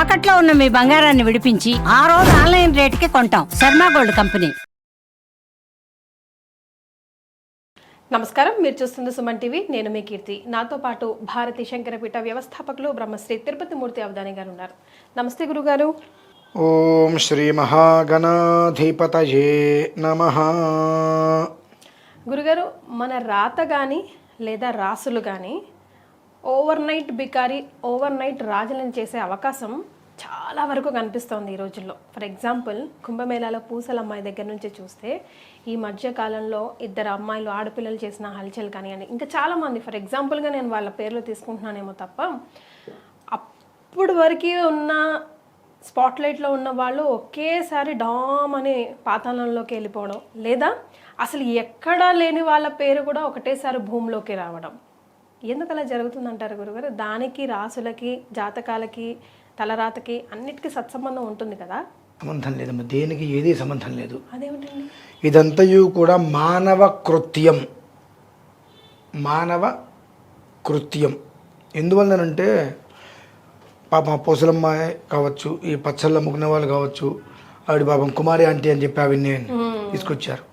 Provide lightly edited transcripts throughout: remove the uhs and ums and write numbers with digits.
తాకట్లో ఉన్న మీ బంగారాన్ని విడిపించి ఆ రోజు ఆన్లైన్ రేటుకి కొంటాం. Sharma gold company. నమస్కారం, మీరు చూస్తున్న సుమన్ టీవీ. నేను మీ కీర్తి. నాతో పాటు భారతీ శంకరపీఠ వ్యవస్థాపకులు బ్రహ్మశ్రీ తిరుపతి మూర్తి అవధాని గారు ఉన్నారు. నమస్తే గురుగారు. ఓం శ్రీ మహాగణాధిపతయే నమః. గురుగారు, మన రాత కానీ లేదా రాసులు కానీ ఓవర్ నైట్ బికారి, ఓవర్ నైట్ రాజులను చేసే అవకాశం చాలా వరకు కనిపిస్తోంది ఈ రోజుల్లో. ఫర్ ఎగ్జాంపుల్, కుంభమేళాలో పూసల అమ్మాయి దగ్గర నుంచి చూస్తే ఈ మధ్య కాలంలో ఇద్దరు అమ్మాయిలు ఆడపిల్లలు చేసిన హల్చల్ కానివ్వండి, ఇంకా చాలామంది, ఫర్ ఎగ్జాంపుల్గా నేను వాళ్ళ పేర్లు తీసుకుంటున్నానేమో తప్ప, అప్పుడు వరకు ఉన్న స్పాట్లైట్లో ఉన్న వాళ్ళు ఒకేసారి డామ్ అని పాతాళంలోకి వెళ్ళిపోవడం, లేదా అసలు ఎక్కడా లేని వాళ్ళ పేరు కూడా ఒకటేసారి భూమిలోకి రావడం. ఎందుకు అలా జరుగుతుందంటారు గురుగారు? దానికి రాసులకి, జాతకాలకి, తలరాతకి అన్నిటికీ సత్సంబంధం ఉంటుంది కదా? సంబంధం లేదమ్మా, దేనికి ఏది సంబంధం లేదు. అదేమిటండి? ఇదంతయు కూడా మానవ కృత్యం. మానవ కృత్యం ఎందువల్లనంటే, పాపం పూసలమ్మాయి కావచ్చు, ఈ పచ్చళ్ళు అమ్ముకునే వాళ్ళు కావచ్చు, ఆవిడ పాపం కుమారి ఆంటీ అని చెప్పి ఆవిడ్ని తీసుకొచ్చారు.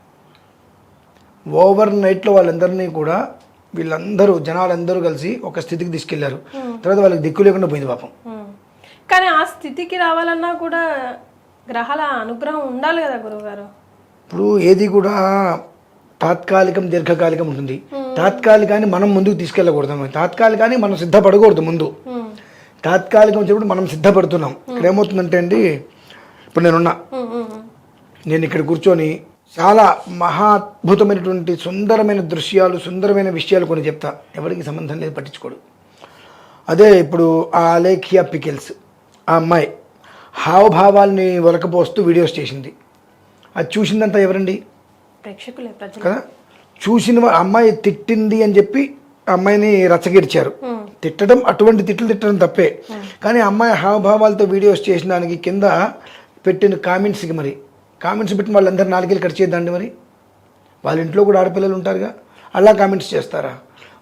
ఓవర్ నైట్లో వాళ్ళందరినీ కూడా వీళ్ళందరూ జనాలందరూ కలిసి ఒక స్థితికి తీసుకెళ్లారు. తర్వాత వాళ్ళకి దిక్కు లేకుండా పోయింది పాపం. కానీ ఆ స్థితికి రావాలన్నా కూడా గ్రహాల అనుగ్రహం ఉండాలి కదా గురువుగారు. ఇప్పుడు ఏది కూడా తాత్కాలికం, దీర్ఘకాలికం ఉంటుంది. తాత్కాలికాన్ని మనం ముందుకు తీసుకెళ్ళకూడదు, తాత్కాలికాన్ని మనం సిద్ధపడకూడదు. ముందు తాత్కాలికం వచ్చినప్పుడు మనం సిద్ధపడుతున్నాం. ఇక్కడ ఏమవుతుందంటే అండి, ఇప్పుడు నేను ఇక్కడ కూర్చొని చాలా మహాద్భుతమైనటువంటి సుందరమైన దృశ్యాలు, సుందరమైన విషయాలు కొన్ని చెప్తా. ఎవరికి సంబంధం లేదు, పట్టించుకోడు. అదే ఇప్పుడు ఆ అలేఖ్యా పికెల్స్, ఆ అమ్మాయి హావభావాల్ని వలకపోస్తూ వీడియోస్ చేసింది. అది చూసిందంతా ఎవరండి? ప్రేక్షకులే, ప్రజలు కదా. చూసిన అమ్మాయి తిట్టింది అని చెప్పి అమ్మాయిని రచ్చగిడిచారు. తిట్టడం, అటువంటి తిట్లు తిట్టడం తప్పే. కానీ అమ్మాయి హావభావాలతో వీడియోస్ చేసిన దానికి కింద పెట్టిన కామెంట్స్కి, మరి కామెంట్స్ పెట్టిన వాళ్ళందరూ నాలుగేళ్ళు కట్ చేద్దండి. మరి వాళ్ళ ఇంట్లో కూడా ఆడపిల్లలు ఉంటారుగా, అలా కామెంట్స్ చేస్తారా?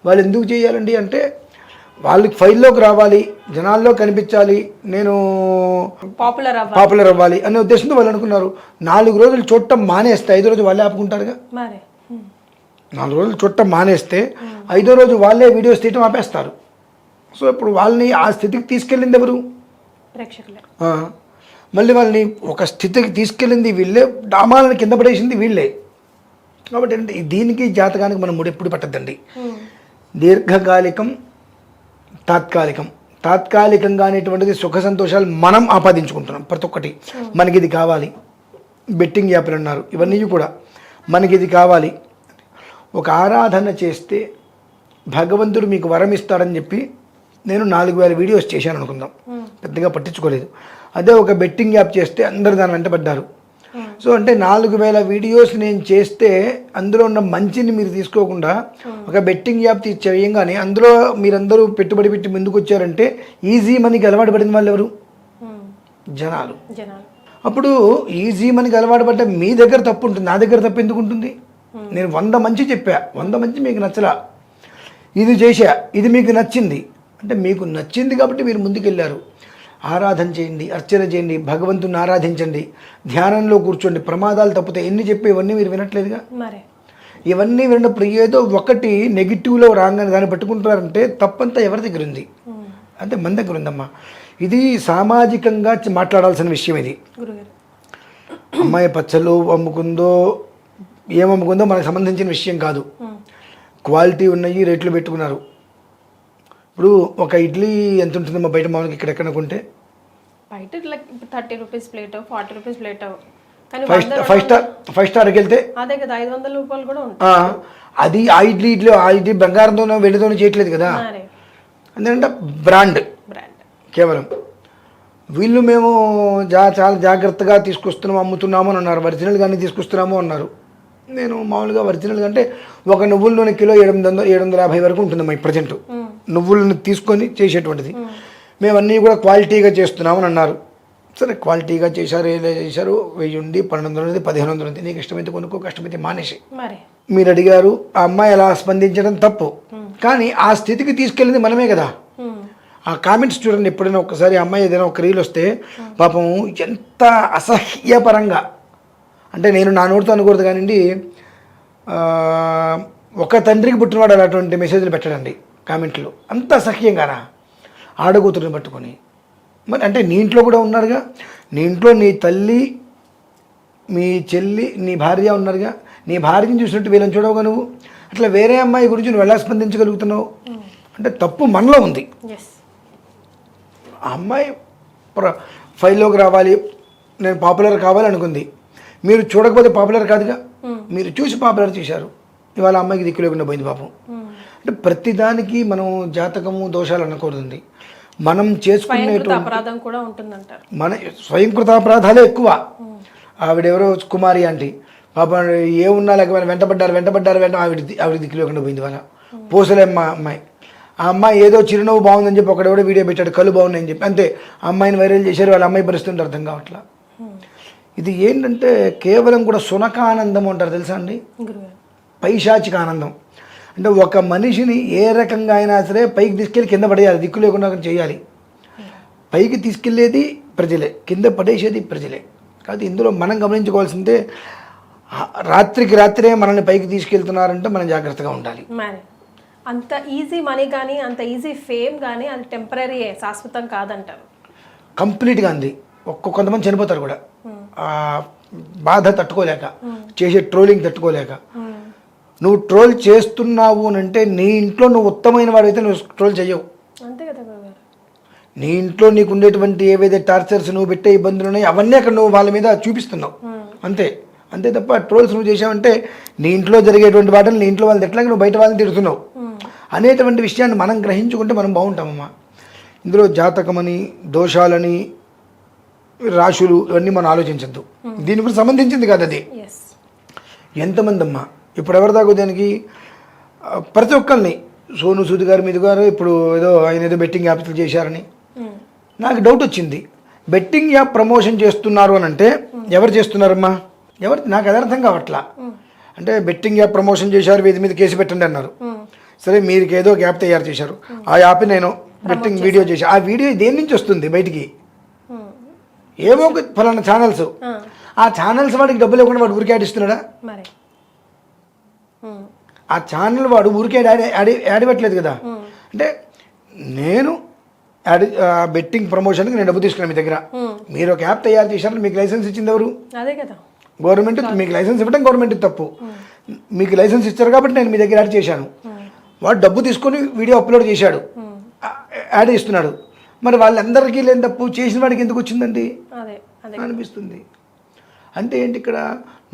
వాళ్ళు ఎందుకు చేయాలండి అంటే, వాళ్ళకి ఫైల్లోకి రావాలి, జనాల్లో కనిపించాలి, నేను పాపులర్ అవ్వాలి అనే ఉద్దేశంతో వాళ్ళు అనుకున్నారు. 4 రోజులు చూడటం మానేస్తే 5వ రోజు వాళ్ళే ఆపుకుంటారుగా. 4 రోజులు చూడటం మానేస్తే 5వ రోజు వాళ్ళే వీడియోస్ తీయటం ఆపేస్తారు. సో ఇప్పుడు వాళ్ళని ఆ స్థితికి తీసుకెళ్ళింది ఎవరు? ప్రేక్షకులే. మళ్ళీ వాళ్ళని ఒక స్థితికి తీసుకెళ్ళింది వీళ్ళే, డామాలను కింద పడేసింది వీళ్ళే. కాబట్టి అంటే దీనికి జాతకానికి మనం ఎప్పుడు పట్టద్దండి. దీర్ఘకాలికం, తాత్కాలికం. తాత్కాలికంగా అనేటువంటిది సుఖ సంతోషాలు మనం ఆపాదించుకుంటున్నాం. ప్రతి ఒక్కటి మనకి ఇది కావాలి. బెట్టింగ్ యాప్లు అన్నారు, ఇవన్నీ కూడా మనకి ఇది కావాలి. ఒక ఆరాధన చేస్తే భగవంతుడు మీకు వరం ఇస్తాడని చెప్పి నేను 4000 వీడియోస్ చేశాను అనుకుందాం, పెద్దగా పట్టించుకోలేదు. అదే ఒక బెట్టింగ్ యాప్ చేస్తే అందరు దాని వెంట పడ్డారు. సో అంటే 4000 వీడియోస్ నేను చేస్తే అందులో ఉన్న మంచిని మీరు తీసుకోకుండా ఒక బెట్టింగ్ యాప్ చేయంగానే అందులో మీరందరూ పెట్టుబడి పెట్టి ముందుకు వచ్చారంటే ఈజీ మనీకి అలవాటు పడిన వాళ్ళు ఎవరు? జనాలు. అప్పుడు ఈజీ మనీకి అలవాటు పడ్డ మీ దగ్గర తప్పు ఉంటుంది, నా దగ్గర తప్పు ఎందుకు ఉంటుంది? నేను 100 మంచి చెప్పా, 100 మంచి మీకు నచ్చలా, ఇది చేశా, ఇది మీకు నచ్చింది అంటే మీకు నచ్చింది కాబట్టి మీరు ముందుకెళ్ళారు. ఆరాధన చేయండి, అర్చన చేయండి, భగవంతుని ఆరాధించండి, ధ్యానంలో కూర్చోండి. ప్రమాదాలు తప్పితే ఎన్ని చెప్పి ఇవన్నీ మీరు వినట్లేదుగా. ఇవన్నీ విన్నప్పుడు ఏదో ఒకటి నెగిటివ్లో రాగానే దాన్ని పట్టుకుంటున్నారంటే తప్పంతా ఎవరి దగ్గర ఉంది అంటే మన దగ్గర ఉందమ్మా. ఇది సామాజికంగా మాట్లాడాల్సిన విషయం. ఇది అమ్మాయి పచ్చళ్ళు అమ్ముకుందో ఏమమ్ముకుందో మనకు సంబంధించిన విషయం కాదు. క్వాలిటీ ఉన్నాయి, రేట్లు పెట్టుకున్నారు. ఇప్పుడు ఒక ఇడ్లీ ఎంత ఉంటుందమ్మా బయట మామూలుగా ఇక్కడ ఎక్కడ కొంటే? బయట 30 rupees plate, 40 rupees plate. Five స్టార్కి వెళ్తే అదే కదా, 500 రూపాయలు కూడా ఉంటాయి. అది ఆ ఇడ్లీ బంగారంతోనో వెండితోనో చేయట్లేదు కదా. ఎందుకంటే బ్రాండ్ కేవలం. వీళ్ళు మేము చాలా జాగ్రత్తగా తీసుకొస్తున్నాము, అమ్ముతున్నాము అని అన్నారు. ఒరిజినల్గానే తీసుకొస్తున్నాము అన్నారు. నేను మామూలుగా ఒరిజినల్ అంటే ఒక నువ్వుల నూనె కిలో 750 వరకు ఉంటుందమ్మా ఈ ప్రజెంట్. నువ్వులను తీసుకొని చేసేటువంటిది. మేము అన్నీ కూడా క్వాలిటీగా చేస్తున్నామని అన్నారు. సరే, క్వాలిటీగా చేశారు, ఎలా చేశారు, 1000 ఉంది, 1200 ఉంది, 1500 ఉంది. నీకు ఇష్టమైతే కొనుక్కో, కష్టమైతే మానేసి. మీరు అడిగారు, ఆ అమ్మాయి అలా స్పందించడం తప్పు. కానీ ఆ స్థితికి తీసుకెళ్ళింది మనమే కదా. ఆ కామెంట్స్ చూడండి, ఎప్పుడైనా ఒకసారి అమ్మాయి ఏదైనా ఒక రీల్ వస్తే పాపం ఎంత అసహ్యపరంగా, అంటే నేను నా నోటితో అనకూడదు కానివ్వండి, ఒక తండ్రికి పుట్టినవాడు అటువంటి మెసేజ్లు పెట్టడండి కామెంట్లు. అంత అసహ్యంగానా ఆడకూతురిని పట్టుకొని. మరి అంటే నీ ఇంట్లో కూడా ఉన్నారుగా, నీ ఇంట్లో నీ తల్లి, మీ చెల్లి, నీ భార్య ఉన్నారుగా, నీ భార్యని చూసినట్టు వీళ్ళని చూడవుగా నువ్వు. అట్లా వేరే అమ్మాయి గురించి నువ్వు ఎలా స్పందించగలుగుతున్నావు? అంటే తప్పు మనలో ఉంది. ఆ అమ్మాయి ఫైల్లోకి రావాలి, నేను పాపులర్ కావాలి అనుకుంది. మీరు చూడకపోతే పాపులర్ కాదుగా, మీరు చూసి పాపులర్ చేశారు. ఇవాళ అమ్మాయికి దిక్కు లేకుండా పోయింది పాపం. అంటే ప్రతిదానికి మనం జాతకము దోషాలు అనకూడదండి. మనం చేసుకునేటువంటి మన స్వయంకృత అపరాధాలే ఎక్కువ. ఆవిడెవరో కుమారి ఆంటీ పాప ఏమున్నా లేకపోయినా వెంటబడ్డారు ఆవిడ దిక్కు లేకుండా పోయింది. వాళ్ళ పోసలేమ్మ అమ్మాయి, ఆ అమ్మాయి ఏదో చిరునవ్వు బాగుందని చెప్పి ఒకడెవడో వీడియో పెట్టాడు, కళ్ళు బాగున్నాయని చెప్పి, అంతే అమ్మాయిని వైరల్ చేశారు. వాళ్ళ అమ్మాయి పరిస్థితి అర్థం కావట్లా. ఇది ఏంటంటే కేవలం కూడా సునకానందం అంటారు తెలుసా అండి, పైశాచిక ఆనందం. అంటే ఒక మనిషిని ఏ రకంగా అయినా సరే పైకి తీసుకెళ్ళి కింద పడేయాలి, దిక్కు లేకుండా చేయాలి. పైకి తీసుకెళ్లేది ప్రజలే, కింద పడేసేది ప్రజలే. కాబట్టి ఇందులో మనం గమనించుకోవాల్సిందే, రాత్రికి రాత్రే మనల్ని పైకి తీసుకెళ్తున్నారంటే మనం జాగ్రత్తగా ఉండాలి. అంత ఈజీ మనీ కానీ అంత ఈజీ ఫేమ్ కానీ అది టెంపరీ, శాశ్వతం కాదంటారు. కంప్లీట్గా అంది. కొంతమంది చనిపోతారు కూడా బాధ తట్టుకోలేక, చేసే ట్రోలింగ్ తట్టుకోలేక. నువ్వు ట్రోల్ చేస్తున్నావు అని అంటే నీ ఇంట్లో నువ్వు ఉత్తమైన వాడైతే నువ్వు ట్రోల్ చేయవు. అంతే కదా, నీ ఇంట్లో నీకు ఉండేటువంటి ఏవైతే టార్చర్స్, నువ్వు పెట్టే ఇబ్బందులు ఉన్నాయి అవన్నీ అక్కడ నువ్వు వాళ్ళ మీద చూపిస్తున్నావు, అంతే తప్ప ట్రోల్స్ నువ్వు చేసావంటే నీ ఇంట్లో జరిగేటువంటి వాటిని నీ ఇంట్లో వాళ్ళు తిట్టలేక నువ్వు బయట వాళ్ళని తిడుతున్నావు అనేటువంటి విషయాన్ని మనం గ్రహించుకుంటే మనం బాగుంటామమ్మా. ఇందులో జాతకమని, దోషాలని, రాశులు ఇవన్నీ మనం ఆలోచించద్దు. దీని గురించి సంబంధించింది కాదు అది. ఎంతమంది అమ్మా ఇప్పుడు ఎవరిదాకా దానికి ప్రతి ఒక్కరిని సోను సూద్ గారి మీద గారు ఇప్పుడు ఆయన ఏదో బెట్టింగ్ యాప్స్ చేశారని నాకు డౌట్ వచ్చింది. బెట్టింగ్ యాప్ ప్రమోషన్ చేస్తున్నారు అని అంటే ఎవరు చేస్తున్నారమ్మా? ఎవరు? నాకు అది అర్థం కావట్లా. అంటే బెట్టింగ్ యాప్ ప్రమోషన్ చేశారు, వీధి మీద కేసు పెట్టండి అన్నారు. సరే, మీరు ఏదో ఒక యాప్ తయారు చేశారు, ఆ యాప్ నేను బెట్టింగ్ వీడియో చేశాను. ఆ వీడియో దేని నుంచి వస్తుంది బయటికి? ఏమో ఒక ఫలానా ఛానల్స్, ఆ ఛానల్స్ వాడికి డబ్బులు ఇవ్వకుండా వాడు ఊరికే యాడ్ ఇస్తున్నాడా? ఆ ఛానల్ వాడు ఊరికే యాడ్ పెట్టలేదు కదా. అంటే నేను బెట్టింగ్ ప్రమోషన్కి నేను డబ్బు తీసుకున్నాను మీ దగ్గర, మీరు ఒక యాప్ తయారు చేశారు, మీకు లైసెన్స్ ఇచ్చింది ఎవరు? అదే కదా, గవర్నమెంట్. మీకు లైసెన్స్ ఇవ్వడం గవర్నమెంట్ తప్పు. మీకు లైసెన్స్ ఇచ్చారు కాబట్టి నేను మీ దగ్గర యాడ్ చేశాను. వాడు డబ్బు తీసుకొని వీడియో అప్లోడ్ చేశాడు, యాడ్ ఇస్తున్నాడు. మరి వాళ్ళందరికీ లేని తప్పు చేసిన వాడికి ఎందుకు వచ్చిందండి అనిపిస్తుంది. అంటే ఏంటి ఇక్కడ?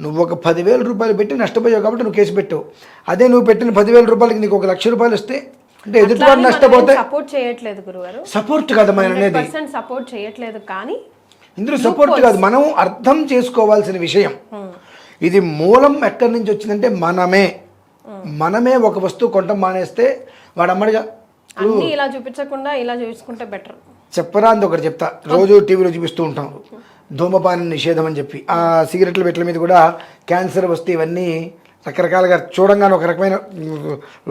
నువ్వు ఒక 10,000 రూపాయలు పెట్టి నష్టపోయావు కాబట్టి నువ్వు కేసు పెట్టావు. అదే నువ్వు పెట్టిన 10,000 రూపాయలకి నీకు 1,00,000 రూపాయలు వస్తే అంటే ఎదుటివాడు నష్టపోతే సపోర్ట్ చేయట్లేదు గురుగారు. సపోర్ట్ కాదమ్మా అనేది, సపోర్ట్ చేయట్లేదు. కానీ ఇందులో సపోర్ట్ కాదు, మనం అర్థం చేసుకోవాల్సిన విషయం. ఇది మూలం ఎక్కడి నుంచి వచ్చిందంటే మనమే ఒక వస్తువు కొనటం మానేస్తే వాడు అమ్మడిగా ఇలా చూపించకుండా ఇలా చూసుకుంటే బెటర్. చెప్పరా అంత ఒకటి చెప్తా, రోజు టీవీలో చూపిస్తూ ఉంటాం ధూమపాన నిషేధం అని చెప్పి. ఆ సిగరెట్ల పెట్టల మీద కూడా క్యాన్సర్ వస్తే ఇవన్నీ రకరకాలుగా చూడంగానే ఒక రకమైన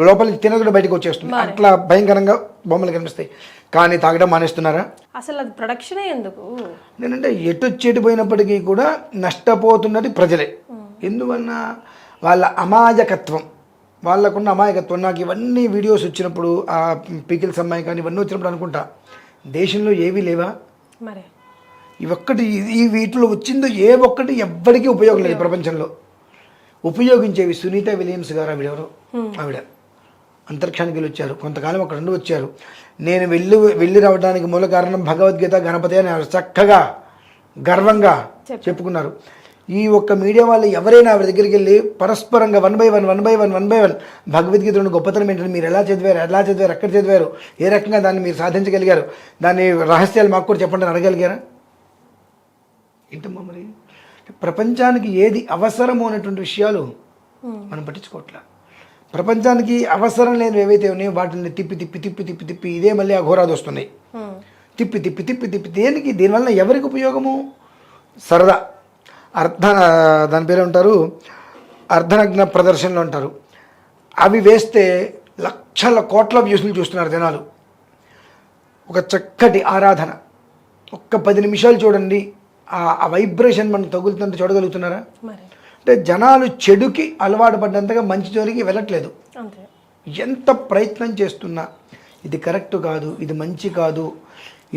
లోపల తినకుండా బయటకు వచ్చేస్తుంది, అట్లా భయంకరంగా బొమ్మలు కనిపిస్తాయి. కానీ తాగడం మానేస్తున్నారా? అసలు అది ప్రొడక్షనే ఎందుకు? నేనంటే ఎటు పోయినప్పటికీ కూడా నష్టపోతున్నది ప్రజలే. ఎందువల్ల? వాళ్ళ అమాయకత్వం, వాళ్ళకున్న అమాయకత్వం. నాకు ఇవన్నీ వీడియోస్ వచ్చినప్పుడు, ఆ పీకిల్స్ అమ్మాయి కానీ ఇవన్నీ వచ్చినప్పుడు అనుకుంటా, దేశంలో ఏవీ లేవా? మరి ఇవొక్కటి ఈ వీటిలో వచ్చిందో ఏ ఒక్కటి ఎవ్వరికీ ఉపయోగం లేదు ప్రపంచంలో. ఉపయోగించేవి సునీత విలియమ్స్ గారు, ఆవిడ అంతరిక్షానికి వెళ్ళి వచ్చారు, కొంతకాలం అక్కడ ఉండి వచ్చారు. నేను వెళ్ళి రావడానికి మూల కారణం భగవద్గీత, గణపతి అని చక్కగా గర్వంగా చెప్పుకున్నారు. ఈ ఒక్క మీడియా వాళ్ళు ఎవరైనా ఆవిడ దగ్గరికి వెళ్ళి పరస్పరంగా 1 by 1 భగవద్గీతలోని గొప్పతనం ఏంటంటే మీరు ఎలా చదివారు, ఎక్కడ చదివారు, ఏ రకంగా దాన్ని మీరు సాధించగలిగారు, దాని రహస్యాలు మాకు కూడా చెప్పండి అని అడగలిగారా? ఏంటమ్మా మరి ప్రపంచానికి ఏది అవసరమో అనేటువంటి విషయాలు మనం పట్టించుకోవట్లా. ప్రపంచానికి అవసరం లేని ఏవైతే ఉన్నాయో వాటిని తిప్పి ఇదే మళ్ళీ అఘోరాలు వస్తున్నాయి. తిప్పి దేనికి? దీనివల్ల ఎవరికి ఉపయోగము? సరదా దాని పేరు ఉంటారు అర్ధనగ్న ప్రదర్శనలు అంటారు. అవి వేస్తే లక్షల కోట్ల వ్యూస్ని చూస్తున్నారు జనాలు. ఒక చక్కటి ఆరాధన ఒక్క 10 నిమిషాలు చూడండి, ఆ వైబ్రేషన్ మనకు తగులుతుంటే చూడగలుగుతున్నారా? మరి అంటే జనాలు చెడుకి అలవాటు పడ్డంతగా మంచి జోలికి వెళ్ళట్లేదు. అంతే. ఎంత ప్రయత్నం చేస్తున్నా ఇది కరెక్ట్ కాదు, ఇది మంచి కాదు,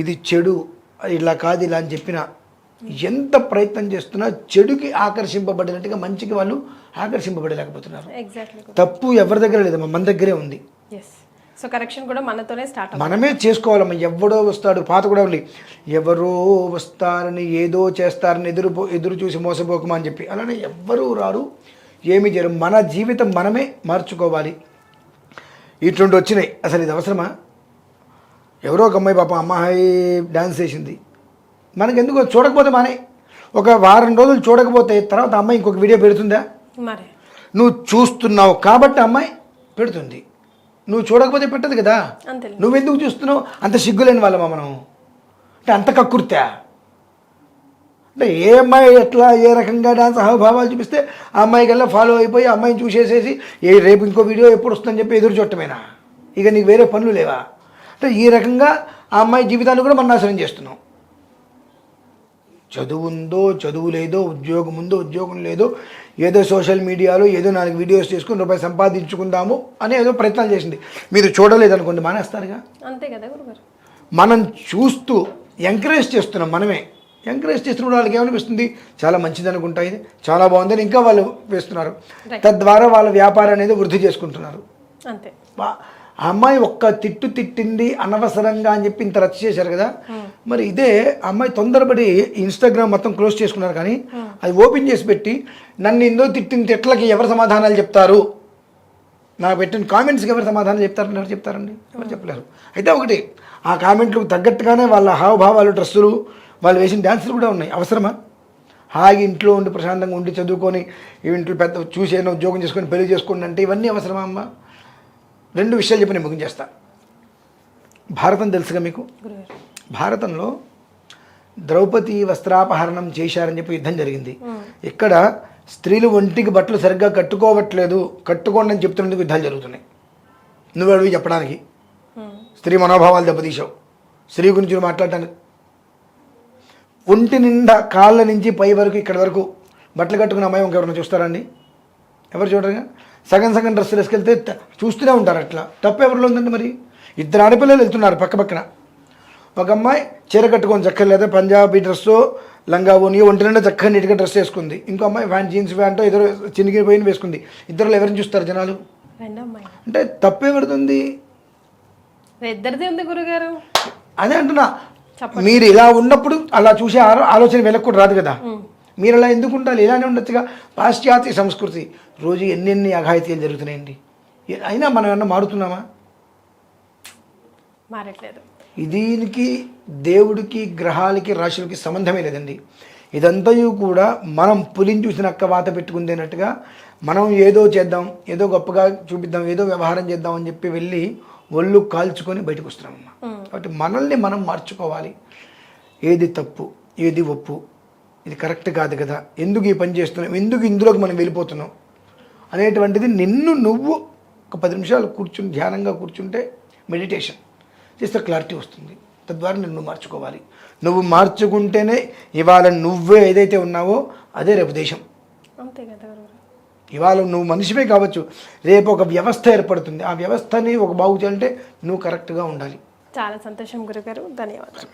ఇది చెడు, ఇలా కాదు ఇలా అని చెప్పిన ఎంత ప్రయత్నం చేస్తున్నా చెడుకి ఆకర్షింపబడినట్టుగా మంచికి వాళ్ళు ఆకర్షింపబడలేకపోతున్నారు. ఎగ్జాక్ట్లీ. తప్పు ఎవరి దగ్గర లేదమ్మా, మన దగ్గరే ఉంది. ఎస్. సో కరెక్షన్ కూడా మనతోనే స్టార్ట్. మనమే చేసుకోవాలమ్మా. ఎవడో వస్తాడు, పాత కూడా ఉంది, ఎవరో వస్తారని ఏదో చేస్తారని ఎదురు చూసి మోసపోకమా అని చెప్పి. అలానే ఎవ్వరూ రారు, ఏమి చేయరు. మన జీవితం మనమే మార్చుకోవాలి. ఇటువంటి వచ్చినాయి, అసలు ఇది అవసరమా? ఎవరో ఒక అమ్మాయి పాపం అమ్మాయి డ్యాన్స్ చేసింది, మనకెందుకు చూడకపోతే మానే. ఒక వారం రోజులు చూడకపోతే తర్వాత అమ్మాయి ఇంకొక వీడియో పెడుతుందా? మరి నువ్వు చూస్తున్నావు కాబట్టి అమ్మాయి పెడుతుంది, నువ్వు చూడకపోతే పెట్టదు కదా. అంతే. నువ్వెందుకు చూస్తున్నావు? అంత సిగ్గులేని వాళ్ళమా మనం? అంటే అంత కక్కుర్తా? అంటే ఏ అమ్మాయి ఎట్లా ఏ రకంగా డాన్స్ హావభావాలు చూపిస్తే ఆ అమ్మాయి కల్లా ఫాలో అయిపోయి ఆ అమ్మాయిని చూసేసేసి రేపు ఇంకో వీడియో ఎప్పుడు వస్తుందని చెప్పి ఎదురు చూడటమేనా? ఇక నీకు వేరే పనులు లేవా? అంటే ఈ రకంగా ఆ అమ్మాయి జీవితాన్ని కూడా మనం నాశనం చేస్తున్నాం. చదువు ఉందో చదువు లేదో, ఉద్యోగం ఉందో ఉద్యోగం లేదో, ఏదో సోషల్ మీడియాలో ఏదో 4 వీడియోస్ చేసుకుని రూపాయి సంపాదించుకుందాము అని ఏదో ప్రయత్నాలు చేసింది. మీరు చూడలేదనుకోండి, మానేస్తారుగా. అంతే కదా గురుగారు. మనం చూస్తూ ఎంకరేజ్ చేస్తున్నాం, మనమే ఎంకరేజ్ చేస్తున్నప్పుడు వాళ్ళకి ఏమనిపిస్తుంది? చాలా మంచిది అనుకుంటా, ఇది చాలా బాగుందని ఇంకా వాళ్ళు వేస్తున్నారు. తద్వారా వాళ్ళ వ్యాపారం అనేది వృద్ధి చేసుకుంటున్నారు. అంతే. ఆ అమ్మాయి ఒక్క తిట్టు తిట్టింది అనవసరంగా అని చెప్పి ఇంత రచ్చ చేశారు కదా. మరి ఇదే అమ్మాయి తొందరపడి ఇన్స్టాగ్రామ్ మొత్తం క్లోజ్ చేసుకున్నారు, కానీ అది ఓపెన్ చేసి పెట్టి నన్ను ఇందో తిట్టిన తిట్లకి ఎవరు సమాధానాలు చెప్తారు, నాకు పెట్టిన కామెంట్స్కి ఎవరు సమాధానం చెప్తారని ఎవరు చెప్తారండి? ఎవరు చెప్పలేరు. అయితే ఒకటి, ఆ కామెంట్లకు తగ్గట్టుగానే వాళ్ళ హావభావాలు, డ్రెస్సులు, వాళ్ళు వేసిన డ్యాన్సులు కూడా ఉన్నాయి. అవసరమా? హాయి ఇంట్లో ఉండి ప్రశాంతంగా ఉండి చదువుకొని ఇంట్లో పెద్ద చూసేనో ఉద్యోగం చేసుకొని పెళ్లి చేసుకోండి అంటే ఇవన్నీ అవసరమా అమ్మ? 2 విషయాలు చెప్పి నేను ముగించేస్తా. భారతం తెలుసుగా మీకు? భారతంలో ద్రౌపది వస్త్రాపహరణం చేశారని చెప్పి యుద్ధం జరిగింది. ఇక్కడ స్త్రీలు ఒంటికి బట్టలు సరిగ్గా కట్టుకోవట్లేదు, కట్టుకోండి అని చెప్తున్నందుకు యుద్ధాలు జరుగుతున్నాయి. నువ్వు అడిగి చెప్పడానికి స్త్రీ మనోభావాలు దెబ్బతీశావు. స్త్రీ గురించి మాట్లాడటానికి ఒంటి నిండా కాళ్ళ నుంచి పై వరకు ఇక్కడ వరకు బట్టలు కట్టుకున్న అమ్మాయి ఇంకెవరైనా చూస్తారండి? ఎవరు చూడరుగా. సగం సగం డ్రెస్సులు వేసుకెళ్తే చూస్తూనే ఉంటారు. అట్లా తప్పు ఎవరిలో ఉందండి? మరి 2 ఆడపిల్లలు వెళ్తున్నారు పక్క పక్కన. ఒక అమ్మాయి చీర కట్టుకొని చక్కగా లేదా పంజాబీ డ్రెస్సు లంగా ఓని ఒంటి నిండా చక్కగా నీట్గా డ్రెస్ వేసుకుంది. ఇంకో అమ్మాయి ప్యాంట్ జీన్స్ ప్యాంటో ఎదురు చినిగిపోయిన వేసుకుంది. ఇద్దరు ఎవరిని చూస్తారు జనాలు? అంటే తప్పు ఎవరిది? ఇద్దరిది ఉంది గురుగారు. అదే అంటున్నా, మీరు ఇలా ఉన్నప్పుడు అలా చూసే ఆలోచన వెళ్ళకు కూడా రాదు కదా. మీరు అలా ఎందుకు ఉండాలి? ఇలానే ఉండొచ్చుగా. పాశ్చాత్య సంస్కృతి రోజు ఎన్ని అఘాయితీలు జరుగుతున్నాయండి. అయినా మనం ఏమన్నా మారుతున్నామా? మారట్లేదు. దీనికి దేవుడికి, గ్రహాలకి, రాశులకి సంబంధమే లేదండి. ఇదంతయు కూడా మనం పులిని చూసిన అక్క వాత పెట్టుకుంది అన్నట్టుగా మనం ఏదో చేద్దాం, ఏదో గొప్పగా చూపిద్దాం, ఏదో వ్యవహారం చేద్దాం అని చెప్పి వెళ్ళి ఒళ్ళు కాల్చుకొని బయటకు వస్తున్నామమ్మా. కాబట్టి మనల్ని మనం మార్చుకోవాలి. ఏది తప్పు, ఏది ఒప్పు, ఇది కరెక్ట్ కాదు కదా, ఎందుకు ఈ పని చేస్తున్నాం, ఎందుకు ఇందులోకి మనం వెళ్ళిపోతున్నాం అనేటువంటిది నిన్ను నువ్వు ఒక 10 నిమిషాలు కూర్చుని ధ్యానంగా కూర్చుంటే, మెడిటేషన్ చేస్తే క్లారిటీ వస్తుంది. తద్వారా నిన్ను మార్చుకోవాలి. నువ్వు మార్చుకుంటేనే ఇవాళ నువ్వే ఏదైతే ఉన్నావో అదే రేపు దేశం. అంతే కదా. ఇవాళ నువ్వు మనిషివే కావచ్చు, రేపు ఒక వ్యవస్థ ఏర్పడుతుంది. ఆ వ్యవస్థని ఒక బాగు చేయాలంటే నువ్వు కరెక్ట్గా ఉండాలి. చాలా సంతోషం గురుగారు, ధన్యవాదాలు.